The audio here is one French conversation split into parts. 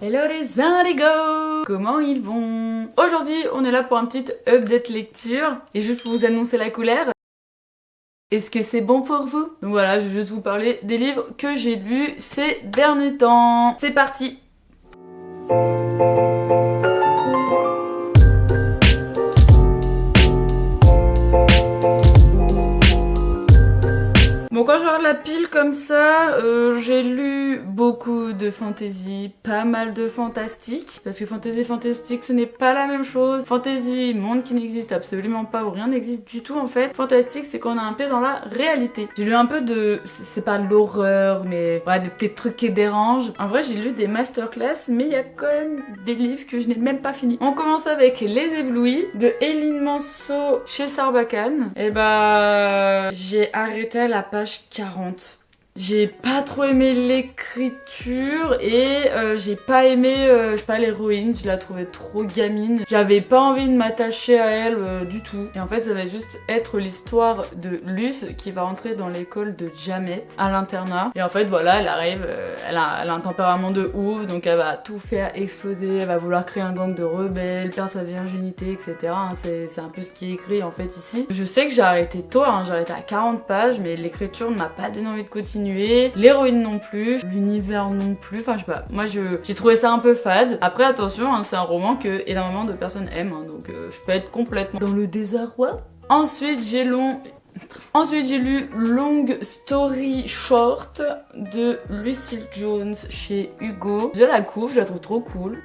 Hello les indigos! Comment ils vont? Aujourd'hui, on est là pour un petit update lecture et juste pour vous annoncer la couleur. Est-ce que c'est bon pour vous? Donc voilà, je vais juste vous parler des livres que j'ai lus ces derniers temps. C'est parti! Bon, quand je regarde la pile comme ça, j'ai lu beaucoup de fantasy, pas mal de fantastique, parce que fantasy fantastique ce n'est pas la même chose. Fantasy, monde qui n'existe absolument pas, ou rien n'existe du tout en fait. Fantastique, c'est qu'on a un pied dans la réalité. J'ai lu un peu de... c'est pas l'horreur, mais voilà, des petits trucs qui dérangent. En vrai, j'ai lu des masterclass, mais il y a quand même des livres que je n'ai même pas fini. On commence avec Les Éblouis, de Hélène Manceau chez Sarbacane. Et bah... j'ai arrêté à la page 40. J'ai pas trop aimé l'écriture et j'ai pas aimé, je sais pas, l'héroïne, je la trouvais trop gamine. J'avais pas envie de m'attacher à elle du tout. Et en fait, ça va juste être l'histoire de Luce qui va rentrer dans l'école de Jamet à l'internat. Et en fait, voilà, elle arrive, elle a un tempérament de ouf, donc elle va tout faire exploser, elle va vouloir créer un gang de rebelles, perdre sa virginité, etc. C'est un peu ce qui est écrit en fait ici. Je sais que j'ai arrêté tôt, j'ai arrêté à 40 pages, mais l'écriture ne m'a pas donné envie de continuer. L'héroïne non plus, l'univers non plus, enfin je sais pas, moi j'ai trouvé ça un peu fade. Après attention, c'est un roman que énormément de personnes aiment, donc je peux être complètement dans le désarroi. Ensuite j'ai lu Long Story Short de Lucille Jones chez Hugo. Je la couvre, je la trouve trop cool.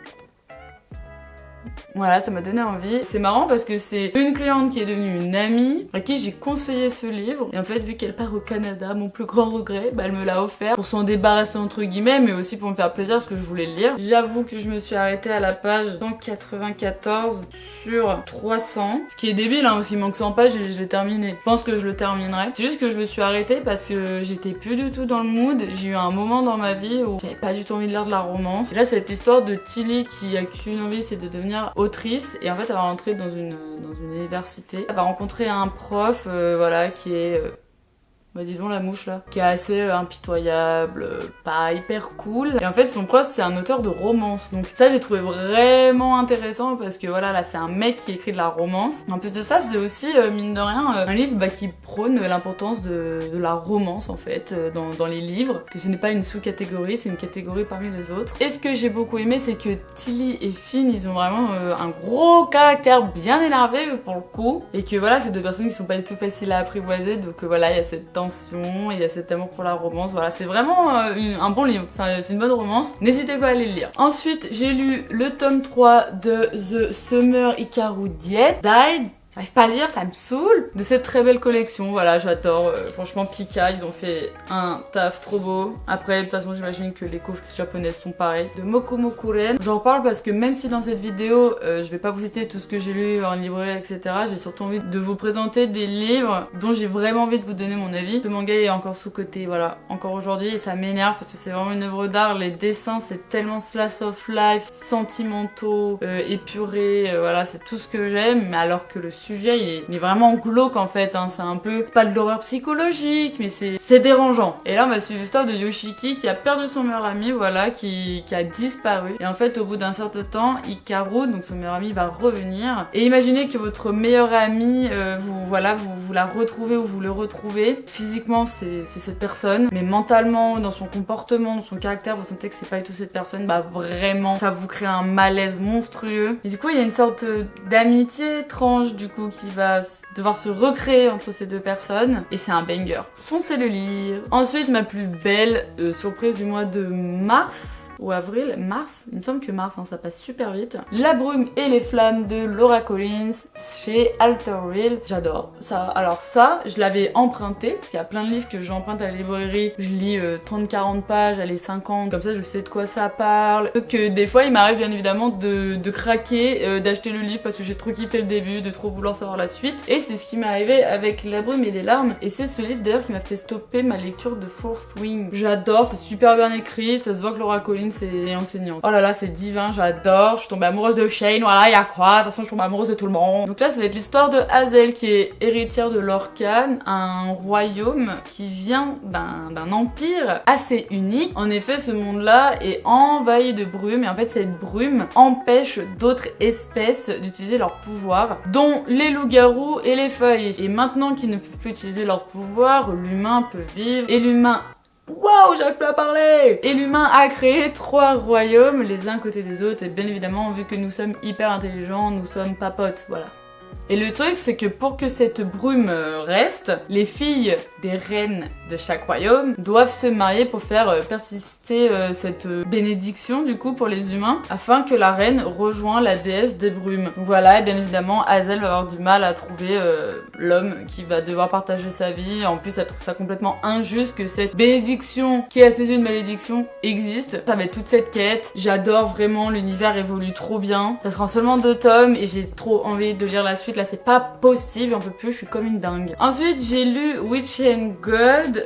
Voilà, ça m'a donné envie. C'est marrant parce que c'est une cliente qui est devenue une amie à qui j'ai conseillé ce livre. Et en fait, vu qu'elle part au Canada, mon plus grand regret, elle me l'a offert pour s'en débarrasser entre guillemets, mais aussi pour me faire plaisir parce que je voulais le lire. J'avoue que je me suis arrêtée à la page 194 sur 300. Ce qui est débile, aussi, il manque 100 pages et je l'ai terminé. Je pense que je le terminerai. C'est juste que je me suis arrêtée parce que j'étais plus du tout dans le mood. J'ai eu un moment dans ma vie où j'avais pas du tout envie de lire de la romance. Et là, c'est cette histoire de Tilly qui a qu'une envie, c'est de devenir autrice, et en fait elle va rentrer dans une université. Elle va rencontrer un prof voilà, qui est bah disons la mouche là, qui est assez impitoyable, pas hyper cool. Et en fait son prof c'est un auteur de romance, donc ça j'ai trouvé vraiment intéressant parce que voilà, là c'est un mec qui écrit de la romance. En plus de ça c'est aussi mine de rien un livre qui prône l'importance de la romance en fait dans les livres, que ce n'est pas une sous-catégorie, c'est une catégorie parmi les autres. Et ce que j'ai beaucoup aimé c'est que Tilly et Finn ils ont vraiment un gros caractère bien énervé pour le coup, et que voilà c'est deux personnes qui sont pas du tout faciles à apprivoiser, donc voilà il y a cette il y a cet amour pour la romance, voilà, c'est vraiment un bon livre, c'est une bonne romance, n'hésitez pas à aller le lire. Ensuite, j'ai lu le tome 3 de The Summer Hikaru Died. J'arrive pas à lire, ça me saoule. De cette très belle collection, voilà, j'adore. Franchement, Pika, ils ont fait un taf trop beau. Après, de toute façon, j'imagine que les couves japonaises sont pareilles. De Mokumokuren. J'en parle parce que même si dans cette vidéo, je vais pas vous citer tout ce que j'ai lu en librairie, etc., j'ai surtout envie de vous présenter des livres dont j'ai vraiment envie de vous donner mon avis. Ce manga est encore sous-coté, voilà, encore aujourd'hui, et ça m'énerve parce que c'est vraiment une œuvre d'art. Les dessins, c'est tellement slice of life, sentimentaux, épurés, voilà, c'est tout ce que j'aime, mais alors que le sujet il est vraiment glauque en fait, c'est un peu, c'est pas de l'horreur psychologique, mais c'est dérangeant. Et là on va suivre l'histoire de Yoshiki qui a perdu son meilleur ami, voilà, qui a disparu. Et en fait au bout d'un certain temps, Hikaru, donc son meilleur ami, va revenir. Et imaginez que votre meilleur ami, vous la retrouvez ou vous le retrouvez. Physiquement c'est cette personne, mais mentalement, dans son comportement, dans son caractère, vous sentez que c'est pas du tout cette personne. Bah vraiment, ça vous crée un malaise monstrueux. Et du coup il y a une sorte d'amitié étrange du coup qui va devoir se recréer entre ces deux personnes, et c'est un banger. Foncez le lire. Ensuite, ma plus belle surprise du mois de mars ou avril, mars, il me semble que mars, ça passe super vite. La brume et les flammes de Laura Collins chez Alterville. J'adore ça. Alors ça, je l'avais emprunté, parce qu'il y a plein de livres que j'emprunte à la librairie. Je lis 30-40 pages, allez 50, comme ça je sais de quoi ça parle. Sauf que des fois, il m'arrive bien évidemment de craquer, d'acheter le livre parce que j'ai trop kiffé le début, de trop vouloir savoir la suite. Et c'est ce qui m'est arrivé avec La brume et les larmes. Et c'est ce livre d'ailleurs qui m'a fait stopper ma lecture de Fourth Wing. J'adore, c'est super bien écrit, ça se voit que Laura Collins c'est enseignante. Oh là là, c'est divin, j'adore. Je suis tombée amoureuse de Shane, voilà, y a quoi? De toute façon, je tombe amoureuse de tout le monde. Donc là, ça va être l'histoire de Hazel qui est héritière de Lorkhan, un royaume qui vient d'un empire assez unique. En effet, ce monde-là est envahi de brume et en fait, cette brume empêche d'autres espèces d'utiliser leur pouvoir, dont les loups-garous et les feuilles. Et maintenant qu'ils ne peuvent plus utiliser leur pouvoir, l'humain peut vivre et l'humain... Waouh, j'arrive plus à parler! Et l'humain a créé 3 royaumes, les uns côté des autres, et bien évidemment, vu que nous sommes hyper intelligents, nous sommes pas potes, voilà. Et le truc, c'est que pour que cette brume reste, les filles des reines de chaque royaume doivent se marier pour faire persister cette bénédiction du coup pour les humains, afin que la reine rejoigne la déesse des brumes. Donc voilà, et bien évidemment, Hazel va avoir du mal à trouver l'homme qui va devoir partager sa vie. En plus, elle trouve ça complètement injuste que cette bénédiction, qui est à ses yeux une malédiction, existe. Ça va être toute cette quête. J'adore vraiment, l'univers évolue trop bien. Ça sera en seulement 2 tomes et j'ai trop envie de lire la suite. Là, c'est pas possible, j'en peux plus, je suis comme une dingue. Ensuite, j'ai lu Witch and God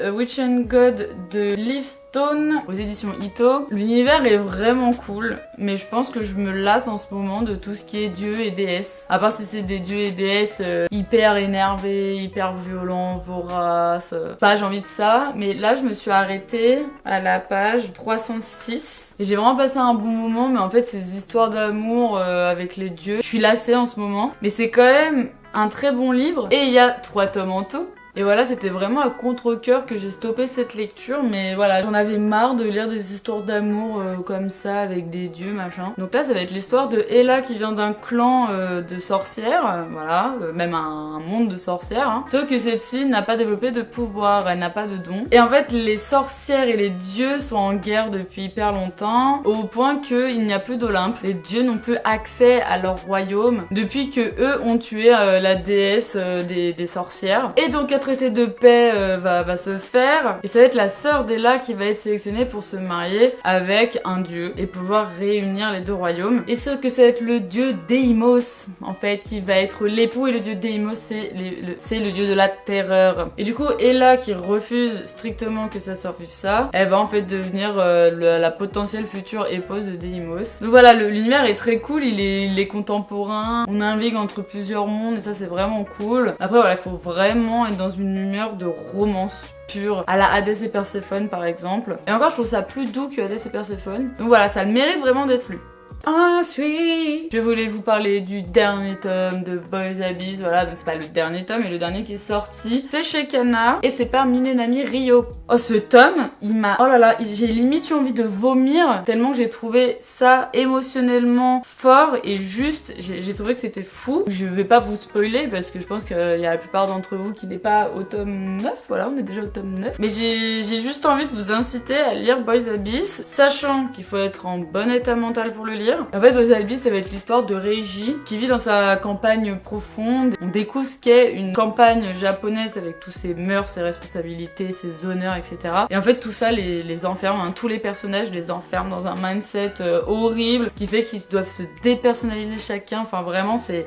de Liv Stone aux éditions Ito. L'univers est vraiment cool, mais je pense que je me lasse en ce moment de tout ce qui est dieux et déesses. À part si c'est des dieux et déesses hyper énervés, hyper violents, voraces. Pas j'ai envie de ça, mais là, je me suis arrêtée à la page 306. Et j'ai vraiment passé un bon moment, mais en fait, ces histoires d'amour avec les dieux, je suis lassée en ce moment. Mais c'est quand même un très bon livre. Et il y a 3 tomes en tout. Et voilà, c'était vraiment à contre-cœur que j'ai stoppé cette lecture, mais voilà, j'en avais marre de lire des histoires d'amour comme ça, avec des dieux, machin. Donc là, ça va être l'histoire de Ella qui vient d'un clan de sorcières, voilà, même un monde de sorcières, hein. Sauf que cette-ci n'a pas développé de pouvoir, elle n'a pas de don. Et en fait, les sorcières et les dieux sont en guerre depuis hyper longtemps, au point qu'il n'y a plus d'Olympe. Les dieux n'ont plus accès à leur royaume, depuis que eux ont tué la déesse des sorcières. Et donc, traité de paix va se faire et ça va être la sœur d'Ella qui va être sélectionnée pour se marier avec un dieu et pouvoir réunir les 2 royaumes. Et ce que ça va être le dieu Deimos en fait qui va être l'époux, et le dieu Deimos c'est le dieu de la terreur. Et du coup Ella qui refuse strictement que sa sœur vive ça, elle va en fait devenir la potentielle future épouse de Deimos. Donc voilà, l'univers est très cool, il est contemporain, on navigue entre plusieurs mondes et ça c'est vraiment cool. Après voilà, il faut vraiment être dans une humeur de romance pure, à la Hadès et Perséphone par exemple. Et encore je trouve ça plus doux que Hadès et Perséphone. Donc voilà, ça mérite vraiment d'être lu. Ensuite, je voulais vous parler du dernier tome de Boys Abyss. Voilà, donc c'est pas le dernier tome, mais le dernier qui est sorti. C'est chez Kana et c'est par Minenami Rio. Oh, ce tome, il m'a... Oh là là, j'ai limite eu envie de vomir tellement que j'ai trouvé ça émotionnellement fort et juste. J'ai trouvé que c'était fou. Je vais pas vous spoiler parce que je pense qu'il y a la plupart d'entre vous qui n'est pas au tome 9. Voilà, on est déjà au tome 9. Mais j'ai juste envie de vous inciter à lire Boys Abyss, sachant qu'il faut être en bon état mental pour le lire. En fait, Boys Abyss, ça va être l'histoire de Reiji qui vit dans sa campagne profonde. On découvre ce qu'est une campagne japonaise avec tous ses mœurs, ses responsabilités, ses honneurs, etc. Et en fait, tout ça les enferme, hein. Tous les personnages les enferment dans un mindset horrible qui fait qu'ils doivent se dépersonnaliser chacun. Enfin, vraiment, c'est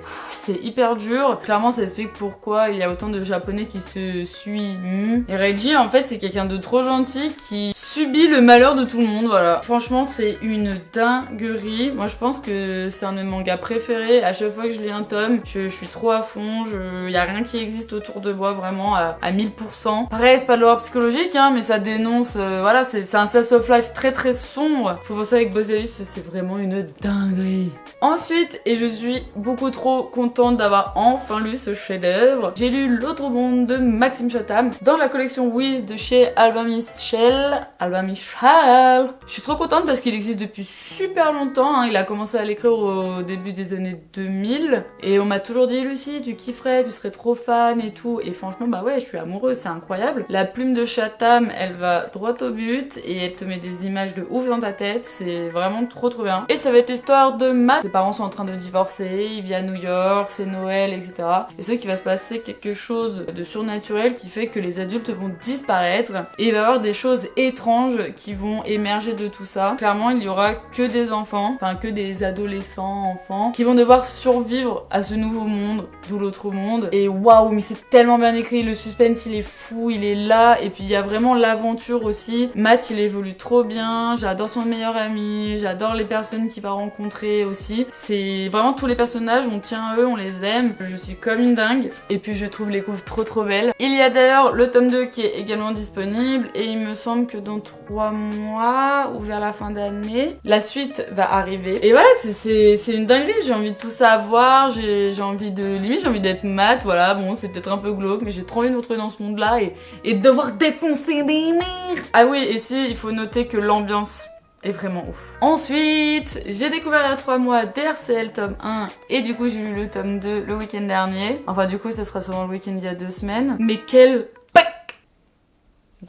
hyper dur. Clairement, ça explique pourquoi il y a autant de japonais qui se suivent. Et Reiji, en fait, c'est quelqu'un de trop gentil qui subit le malheur de tout le monde, voilà. Franchement, c'est une dinguerie. Moi, je pense que c'est un de mes mangas préférés. À chaque fois que je lis un tome, je suis trop à fond. Y a rien qui existe autour de moi, vraiment, à 1000%. Pareil, c'est pas de l'horreur psychologique, hein, mais ça dénonce, voilà, c'est un slice of life très très sombre. Faut voir ça avec Boys Abyss parce que c'est vraiment une dinguerie. Ensuite, et je suis beaucoup trop contente d'avoir enfin lu ce chef-d'œuvre, j'ai lu L'autre monde de Maxime Chatham dans la collection Wiz de chez Albin Michel. Je suis trop contente parce qu'il existe depuis super longtemps, hein. Il a commencé à l'écrire au début des années 2000 et on m'a toujours dit Lucie, tu kifferais, tu serais trop fan et tout. Et franchement, bah ouais, je suis amoureuse, c'est incroyable. La plume de Chatham, elle va droit au but et elle te met des images de ouf dans ta tête. C'est vraiment trop trop bien. Et ça va être l'histoire de Matt. Ses parents sont en train de divorcer, il vit à New York, c'est Noël, etc. Et c'est qu'il va se passer quelque chose de surnaturel qui fait que les adultes vont disparaître et il va y avoir des choses étranges étranges qui vont émerger de tout ça. Clairement, il y aura que des enfants, enfin que des adolescents, enfants, qui vont devoir survivre à ce nouveau monde, d'où l'autre monde. Et waouh, mais c'est tellement bien écrit, le suspense il est fou, il est là, et puis il y a vraiment l'aventure aussi. Matt il évolue trop bien, j'adore son meilleur ami, j'adore les personnes qu'il va rencontrer aussi. C'est vraiment tous les personnages, on tient à eux, on les aime, je suis comme une dingue. Et puis je trouve les couves trop belles. Il y a d'ailleurs le tome 2 qui est également disponible, et il me semble que dans 3 mois, ou vers la fin d'année, la suite va arriver. Et voilà, c'est une dinguerie, j'ai envie de tout savoir, j'ai envie de... limite j'ai envie d'être Matt, voilà, bon c'est peut-être un peu glauque, mais j'ai trop envie de me retrouver dans ce monde-là et de devoir défoncer des murs. Ah oui, et si, il faut noter que l'ambiance est vraiment ouf. Ensuite, j'ai découvert il y a 3 mois DRCL tome 1 et du coup j'ai lu le tome 2 le week-end dernier. Enfin du coup ce sera sûrement le week-end il y a 2 semaines. Mais quel...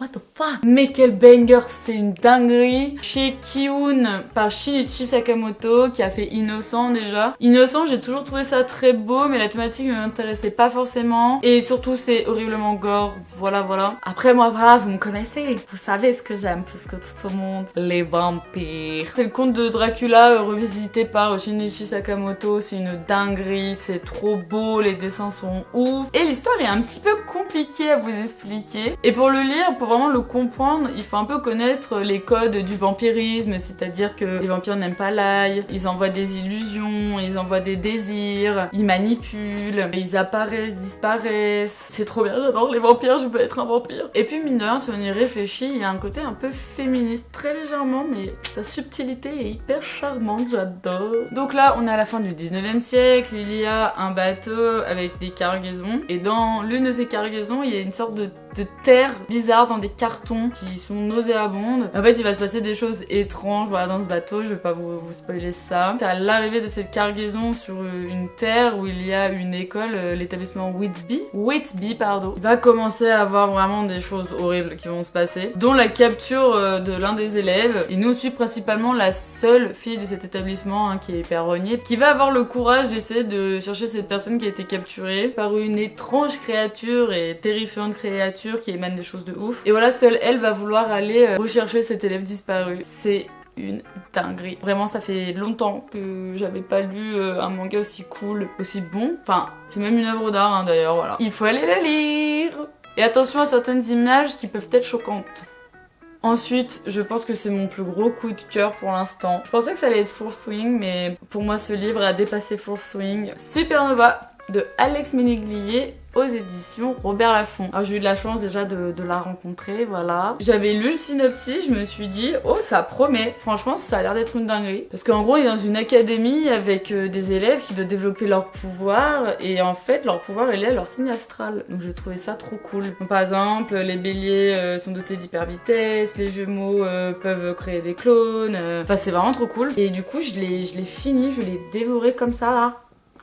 What the fuck? Mais quel banger, c'est une dinguerie. Chez Kiun par Shinichi Sakamoto qui a fait Innocent déjà. Innocent, j'ai toujours trouvé ça très beau, mais la thématique ne m'intéressait pas forcément. Et surtout, c'est horriblement gore. Voilà. Après, moi, voilà, vous me connaissez. Vous savez ce que j'aime plus que tout le monde. Les vampires. C'est le conte de Dracula revisité par Shinichi Sakamoto. C'est une dinguerie. C'est trop beau. Les dessins sont ouf. Et l'histoire est un petit peu compliquée à vous expliquer. Et pour le lire, pour vraiment le comprendre, il faut un peu connaître les codes du vampirisme, c'est-à-dire que les vampires n'aiment pas l'ail, ils envoient des illusions, ils envoient des désirs, ils manipulent, ils apparaissent, disparaissent. C'est trop bien, j'adore les vampires, je veux être un vampire. Et puis mine de rien, si on y réfléchit, il y a un côté un peu féministe, très légèrement, mais sa subtilité est hyper charmante, j'adore. Donc là, on est à la fin du 19e siècle, il y a un bateau avec des cargaisons, et dans l'une de ces cargaisons, il y a une sorte de terre bizarre dans des cartons qui sont nauséabondes. En fait, il va se passer des choses étranges, voilà, dans ce bateau, je vais pas vous spoiler ça. C'est à l'arrivée de cette cargaison sur une terre où il y a une école, l'établissement Whitby, pardon. Il va commencer à avoir vraiment des choses horribles qui vont se passer, dont la capture de l'un des élèves. Et nous, on suit principalement la seule fille de cet établissement, qui est hyper rognée, qui va avoir le courage d'essayer de chercher cette personne qui a été capturée par une étrange créature et terrifiante créature qui émane des choses de ouf. Et voilà, seule elle va vouloir aller rechercher cet élève disparu. C'est une dinguerie. Vraiment, ça fait longtemps que j'avais pas lu un manga aussi cool, aussi bon. Enfin, c'est même une œuvre d'art d'ailleurs, voilà. Il faut aller la lire. Et attention à certaines images qui peuvent être choquantes. Ensuite, je pense que c'est mon plus gros coup de cœur pour l'instant. Je pensais que ça allait être Full Swing, mais pour moi ce livre a dépassé Full Swing. Supernova de Alex Ménéglier aux éditions Robert Laffont. Alors j'ai eu de la chance déjà de la rencontrer, voilà. J'avais lu le synopsis, je me suis dit oh ça promet, franchement ça a l'air d'être une dinguerie. Parce qu'en gros il est dans une académie avec des élèves qui doivent développer leur pouvoir, et en fait leur pouvoir est lié à leur signe astral. Donc j'ai trouvé ça trop cool. Donc, par exemple les béliers sont dotés d'hyper vitesse, les gémeaux peuvent créer des clones, enfin c'est vraiment trop cool. Et du coup je l'ai fini, je l'ai dévoré comme ça là.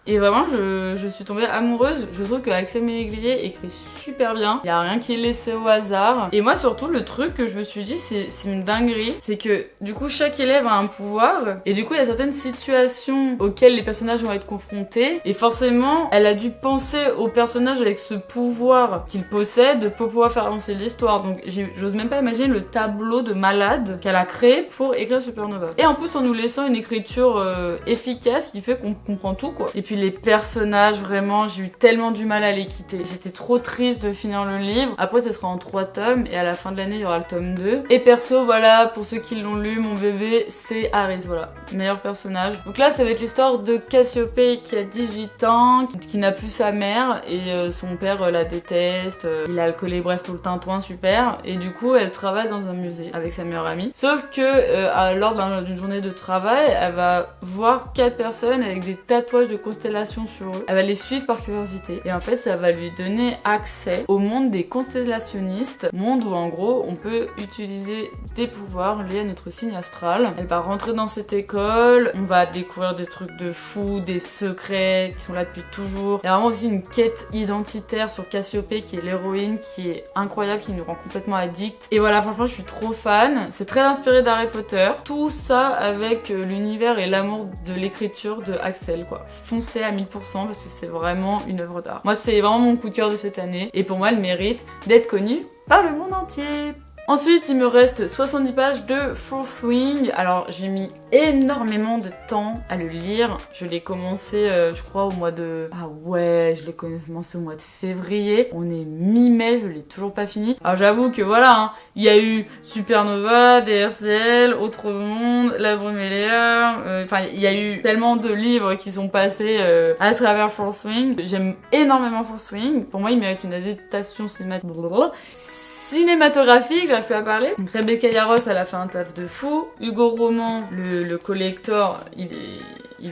Et vraiment, je suis tombée amoureuse. Je trouve que Axel Ménéglier écrit super bien. Il y a rien qui est laissé au hasard. Et moi, surtout, le truc que je me suis dit, c'est une dinguerie. C'est que, du coup, chaque élève a un pouvoir. Et du coup, il y a certaines situations auxquelles les personnages vont être confrontés. Et forcément, elle a dû penser aux personnages avec ce pouvoir qu'ils possèdent pour pouvoir faire avancer l'histoire. Donc, j'ose même pas imaginer le tableau de malade qu'elle a créé pour écrire Supernova. Et en plus, en nous laissant une écriture efficace qui fait qu'on comprend tout, quoi. Et puis, les personnages, vraiment, j'ai eu tellement du mal à les quitter. J'étais trop triste de finir le livre. Après, ce sera en 3 tomes et à la fin de l'année, il y aura le tome 2. Et perso, voilà, pour ceux qui l'ont lu, mon bébé, c'est Aris, voilà. Meilleur personnage. Donc là, ça va être l'histoire de Cassiopée qui a 18 ans, qui n'a plus sa mère et son père la déteste. Il est alcoolé, bref, tout le tintouin, super. Et du coup, elle travaille dans un musée avec sa meilleure amie. Sauf que lors d'une journée de travail, elle va voir 4 personnes avec des tatouages de constellations sur eux. Elle va les suivre par curiosité. Et en fait, ça va lui donner accès au monde des constellationnistes. Monde où, en gros, on peut utiliser des pouvoirs liés à notre signe astral. Elle va rentrer dans cette école. On va découvrir des trucs de fou, des secrets qui sont là depuis toujours. Il y a vraiment aussi une quête identitaire sur Cassiopée qui est l'héroïne, qui est incroyable, qui nous rend complètement addicts. Et voilà, franchement, je suis trop fan. C'est très inspiré d'Harry Potter. Tout ça avec l'univers et l'amour de l'écriture de Axel, quoi. Foncez à 1000% parce que c'est vraiment une œuvre d'art. Moi, c'est vraiment mon coup de cœur de cette année et pour moi, elle mérite d'être connue par le monde entier. Ensuite, il me reste 70 pages de Fourth Wing. Alors, j'ai mis énormément de temps à le lire. Je l'ai commencé, je crois, au mois de... Ah ouais, je l'ai commencé au mois de février. On est mi-mai, je l'ai toujours pas fini. Alors, j'avoue que voilà, hein, il y a eu Supernova, DRCL, Autre Monde, La Brume et Léa. Enfin, il y a eu tellement de livres qui sont passés à travers Fourth Wing. J'aime énormément Fourth Wing. Pour moi, il mérite une adaptation cinématographique, j'arrive pas à parler. Donc, Rebecca Yarros, elle a fait un taf de fou. Hugo Roman, le collector, il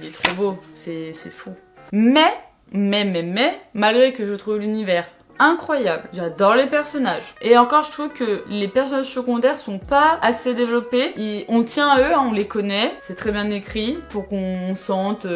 est trop beau. C'est fou. Mais, malgré que je trouve l'univers incroyable, j'adore les personnages. Et encore, je trouve que les personnages secondaires sont pas assez développés. On tient à eux, hein, on les connaît, c'est très bien écrit pour qu'on sente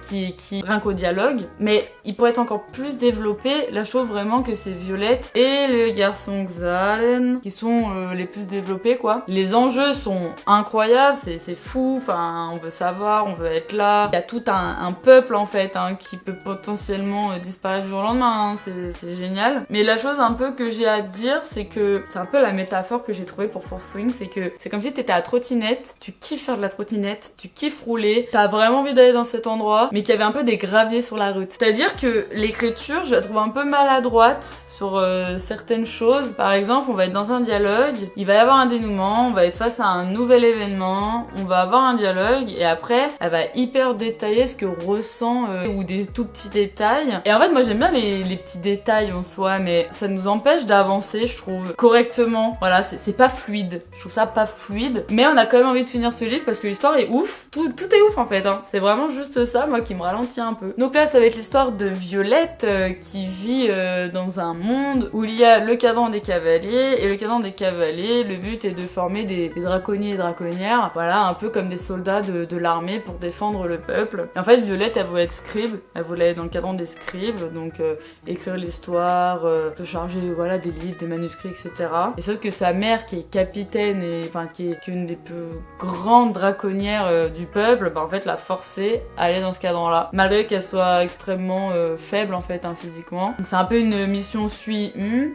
qui est qui, rien qu'au dialogue. Mais ils pourraient être encore plus développés. Là, je trouve vraiment que c'est Violette et le garçon Xalen qui sont les plus développés, quoi. Les enjeux sont incroyables, c'est fou. Enfin, on veut savoir, on veut être là. Il y a tout un peuple en fait, hein, qui peut potentiellement disparaître du jour au lendemain. Hein. C'est génial. Mais la chose un peu que j'ai à dire, c'est que c'est un peu la métaphore que j'ai trouvée pour Fourth Wing, c'est que c'est comme si t'étais à trottinette, tu kiffes faire de la trottinette, tu kiffes rouler, t'as vraiment envie d'aller dans cet endroit, mais qu'il y avait un peu des graviers sur la route. C'est-à-dire que l'écriture, je la trouve un peu maladroite sur certaines choses. Par exemple, on va être dans un dialogue, il va y avoir un dénouement, on va être face à un nouvel événement, on va avoir un dialogue, et après, elle va hyper détailler ce que ressent ou des tout petits détails. Et en fait, moi j'aime bien les petits détails en soi, mais ça nous empêche d'avancer, je trouve, correctement. Voilà, c'est pas fluide. Je trouve ça pas fluide. Mais on a quand même envie de finir ce livre parce que l'histoire est ouf. Tout est ouf en fait, hein. C'est vraiment juste ça, moi, qui me ralentit un peu. Donc là, ça va être l'histoire de Violette qui vit dans un monde où il y a le cadran des cavaliers. Et le cadran des cavaliers, le but est de former des draconniers et draconnières. Voilà, un peu comme des soldats de l'armée pour défendre le peuple. Et en fait, Violette, elle voulait être scribe. Elle voulait être dans le cadran des scribes, donc écrire l'histoire, se charger voilà des livres, des manuscrits, etc. Et sauf que sa mère, qui est capitaine et enfin qui est une des plus grandes draconnières du peuple, bah en fait l'a forcée à aller dans ce cadran-là, malgré qu'elle soit extrêmement faible en fait, hein, physiquement. Donc c'est un peu une mission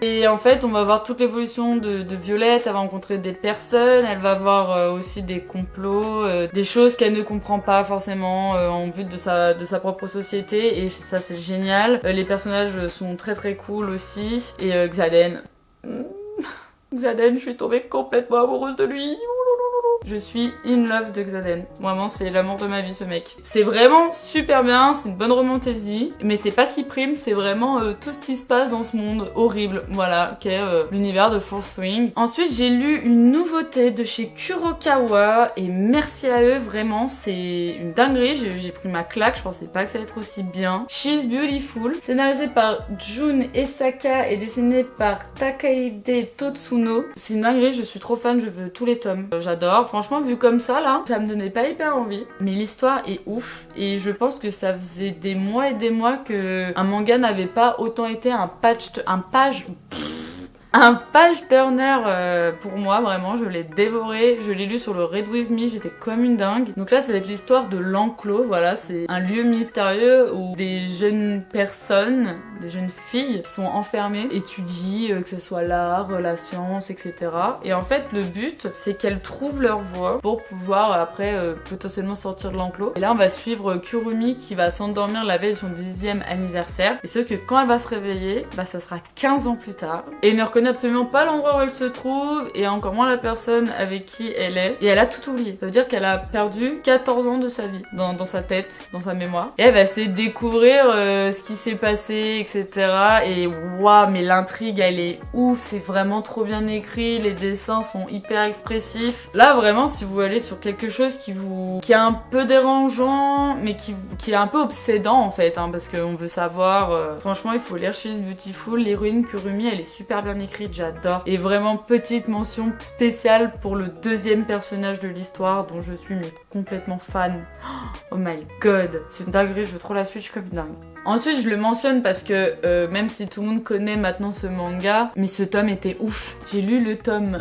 et en fait on va voir toute l'évolution de Violette. Elle va rencontrer des personnes, elle va voir aussi des complots, des choses qu'elle ne comprend pas forcément en vue de sa propre société, et ça c'est génial. Les personnages sont très cool aussi. Et Xaden. Xaden, je suis tombée complètement amoureuse de lui. Je suis in love de Xaden. Vraiment, c'est l'amour de ma vie, ce mec. C'est vraiment super bien, c'est une bonne romantésie, mais c'est pas ce qui prime, c'est vraiment tout ce qui se passe dans ce monde horrible, voilà, qu'est l'univers de Fourth Wing. Ensuite, j'ai lu une nouveauté de chez Kurokawa, et merci à eux, vraiment, c'est une dinguerie, j'ai pris ma claque, je pensais pas que ça allait être aussi bien. She's Beautiful, scénarisé par Jun Esaka et dessiné par Takaide Totsuno. C'est une dinguerie, je suis trop fan, je veux tous les tomes, j'adore. Franchement, vu comme ça, là, ça me donnait pas hyper envie. Mais l'histoire est ouf. Et je pense que ça faisait des mois et des mois que un manga n'avait pas autant été un page turner pour moi, vraiment, je l'ai dévoré, je l'ai lu sur le Read With Me, j'étais comme une dingue. Donc là, ça va être l'histoire de l'enclos, voilà, c'est un lieu mystérieux où des jeunes personnes, des jeunes filles sont enfermées, étudient, que ce soit l'art, la science, etc. Et en fait, le but, c'est qu'elles trouvent leur voie pour pouvoir après potentiellement sortir de l'enclos. Et là, on va suivre Kurumi qui va s'endormir la veille de son 10e anniversaire. Et ce que quand elle va se réveiller, bah ça sera 15 ans plus tard. Et elle ne reconnaît absolument pas l'endroit où elle se trouve, et encore moins la personne avec qui elle est. Et elle a tout oublié. Ça veut dire qu'elle a perdu 14 ans de sa vie dans sa tête, dans sa mémoire. Et elle va essayer de découvrir ce qui s'est passé, etc. Et waouh, mais l'intrigue, elle est ouf, c'est vraiment trop bien écrit, les dessins sont hyper expressifs. Là, vraiment, si vous allez sur quelque chose qui est un peu dérangeant, mais qui est un peu obsédant en fait, hein, parce qu'on veut savoir. Franchement, il faut lire She's Beautiful. L'héroïne Kurumi, elle est super bien écrite, j'adore. Et vraiment, petite mention spéciale pour le deuxième personnage de l'histoire, dont je suis mais complètement fan. Oh my god, c'est une dinguerie, je veux trop la suite, je suis comme dingue. Ensuite, je le mentionne parce que même si tout le monde connaît maintenant ce manga, mais ce tome était ouf. J'ai lu le tome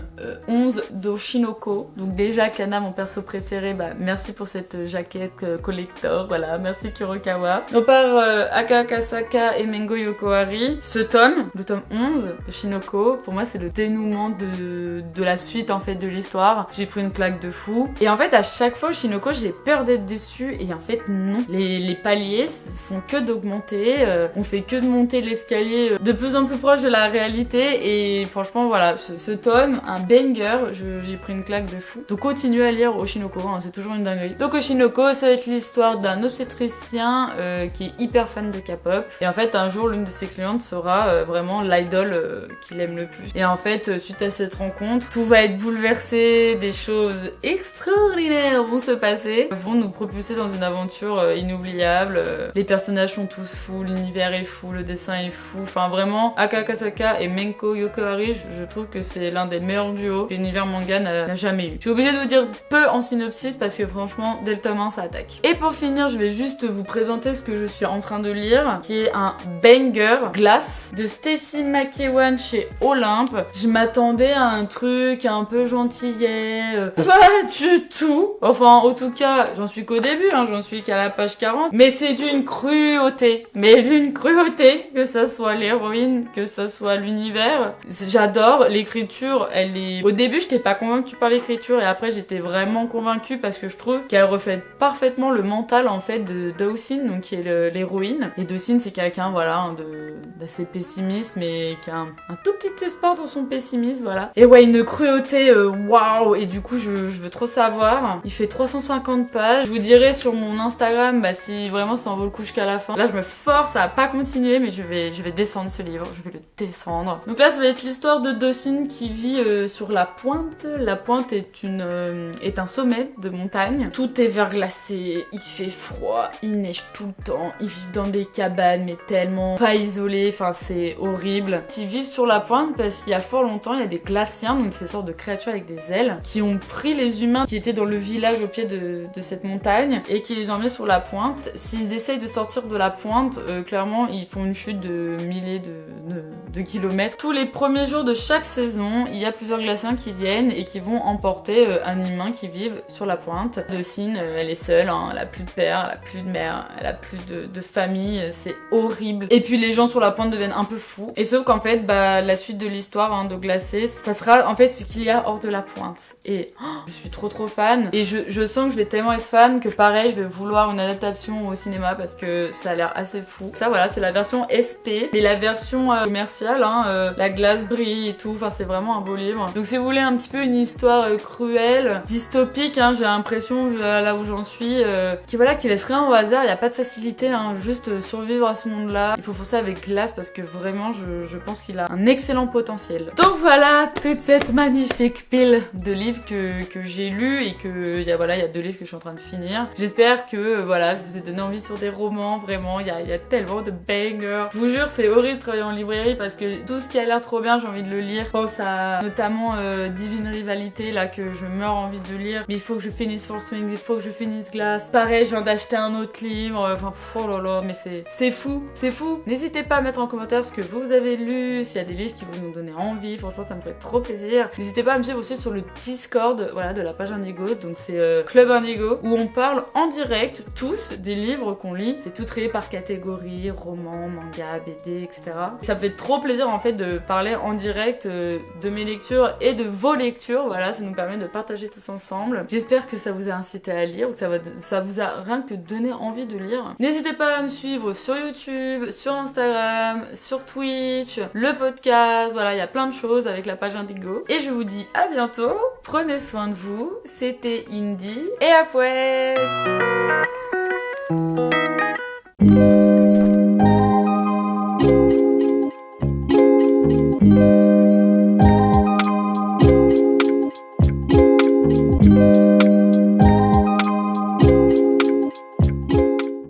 11 d'Oshinoko. Donc déjà, Kana, mon perso préféré, bah merci pour cette jaquette collector, voilà, merci Kurokawa. Donc par Aka Akasaka et Mengo Yokohari, ce tome, le tome 11 de Shinoko, Oshinoko. Pour moi, c'est le dénouement de la suite en fait de l'histoire. J'ai pris une claque de fou. Et en fait, à chaque fois, Oshinoko, j'ai peur d'être déçue. Et en fait, non. Les paliers font que d'augmenter. On fait que de monter l'escalier de plus en plus proche de la réalité. Et franchement, voilà, ce tome, un banger. J'ai pris une claque de fou. Donc, continuez à lire Oshinoko. Hein, c'est toujours une dinguerie. Donc, Oshinoko, ça va être l'histoire d'un obstétricien qui est hyper fan de K-pop. Et en fait, un jour, l'une de ses clientes sera vraiment l'idole qu'il aime le plus. Et en fait, suite à cette rencontre, tout va être bouleversé, des choses extraordinaires vont se passer, vont nous propulser dans une aventure inoubliable. Les personnages sont tous fous, l'univers est fou, le dessin est fou. Enfin, vraiment, Aka Akasaka et Menko Yokohari, je trouve que c'est l'un des meilleurs duos que l'univers manga n'a jamais eu. Je suis obligée de vous dire peu en synopsis parce que franchement, dès le tome 1, ça attaque. Et pour finir, je vais juste vous présenter ce que je suis en train de lire, qui est un banger, Glace, de Stacy McEwan chez Olympe. Je m'attendais à un truc un peu gentillet, pas du tout. Enfin, en tout cas, j'en suis qu'au début, hein, j'en suis qu'à la page 40. Mais c'est d'une cruauté. Mais d'une cruauté, que ça soit l'héroïne, que ça soit l'univers. J'adore l'écriture, elle est... Au début, j'étais pas convaincue par l'écriture et après, j'étais vraiment convaincue parce que je trouve qu'elle reflète parfaitement le mental, en fait, de Do-Sin, donc qui est l'héroïne. Et Do-Sin, c'est quelqu'un, voilà, hein, d'assez pessimiste, mais qui a un tout petit espoir dans son pessimisme, voilà. Et ouais, une cruauté, waouh. Et du coup, je veux trop savoir. Il fait 350 pages. Je vous dirai sur mon Instagram, bah, si vraiment ça en vaut le coup jusqu'à la fin. Là, je me force à pas continuer, mais je vais descendre ce livre. Je vais le descendre. Donc là, ça va être l'histoire de Do-Sin qui vit sur la pointe. La pointe est un sommet de montagne. Tout est verglacé, il fait froid, il neige tout le temps. Ils vivent dans des cabanes, mais tellement pas isolés. Enfin, c'est horrible. Ils vivent sur la pointe parce qu'il y a fort longtemps, il y a des glaciens, donc ces sortes de créatures avec des ailes, qui ont pris les humains qui étaient dans le village au pied de cette montagne et qui les ont emmenés sur la pointe. S'ils essayent de sortir de la pointe, clairement, ils font une chute de milliers de kilomètres. Tous les premiers jours de chaque saison, il y a plusieurs glaciens qui viennent et qui vont emporter un humain qui vit sur la pointe. Do-Sin, elle est seule, hein, elle a plus de père, elle a plus de mère, elle a plus de famille, c'est horrible. Et puis les gens sur la pointe deviennent un peu fous. Et sauf qu'en fait, bah, la suite de l'histoire, hein, de Glacé, ça sera en fait ce qu'il y a hors de la pointe. Et je suis trop fan. Et je sens que je vais tellement être fan que pareil, je vais vouloir une adaptation au cinéma parce que ça a l'air assez fou. Ça voilà, c'est la version SP. Mais la version commerciale, hein, la glace brille et tout, enfin c'est vraiment un beau livre. Donc si vous voulez un petit peu une histoire cruelle, dystopique, hein, j'ai l'impression, là où j'en suis, qui laisse rien au hasard, il n'y a pas de facilité, hein, juste survivre à ce monde-là. Il faut foncer avec Glace parce que vraiment, je pense qu'il a un excellent potentiel. Donc voilà, toute cette magnifique pile de livres que j'ai lus et que, il y a 2 livres que je suis en train de finir. J'espère que, voilà, je vous ai donné envie sur des romans, vraiment, il y a tellement de bangers. Je vous jure, c'est horrible de travailler en librairie parce que tout ce qui a l'air trop bien, j'ai envie de le lire. Je pense à notamment Divine Rivalité, là, que je meurs envie de lire. Mais il faut que je finisse Four Swings, il faut que je finisse Glace. Pareil, je viens d'acheter un autre livre. Enfin, oh là là, mais c'est fou, c'est fou. N'hésitez pas à mettre en commentaire ce que vous avez lu, s'il y a des livres qui vont nous donner envie. Franchement, ça me ferait trop plaisir. N'hésitez pas à me suivre aussi sur le Discord, voilà, de la page Indigo. Donc c'est Club Indigo, où on parle en direct, tous, des livres qu'on lit. C'est tout trié par catégorie, roman, manga, BD, etc. Ça me fait trop plaisir, en fait, de parler en direct de mes lectures et de vos lectures. Voilà, ça nous permet de partager tous ensemble. J'espère que ça vous a incité à lire, ou que ça vous a rien que donné envie de lire. N'hésitez pas à me suivre sur YouTube, sur Instagram, sur Twitch, le podcast, voilà, il y a plein de choses avec la page Indigo. Et je vous dis à bientôt, prenez soin de vous, c'était Indy, et à pouette.